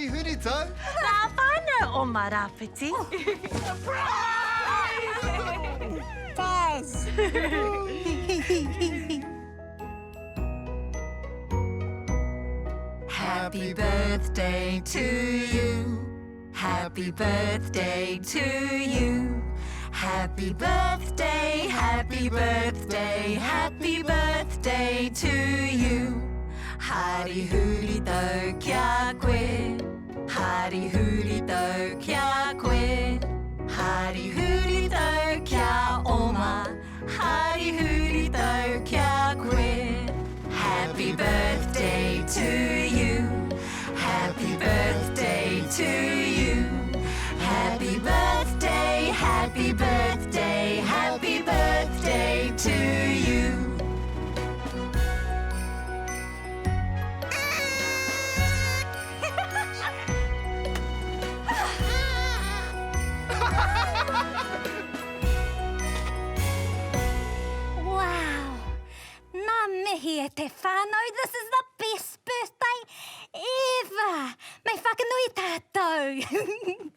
Hurito. Nā whānau o Marapiti. Taz! Happy birthday to you. Happy birthday to you. Happy birthday, happy birthday, happy birthday to you. Hari huri tau kia koe. Hari huri tau kia koe. Hari huri tau kia oma. Hari huri tau kia koe. Happy birthday to you. Happy birthday to you. Happy birthday, happy birthday, happy birthday to you. Wow! Nā mihi e te whānau, this is the best birthday ever! Mei whakanui tātou!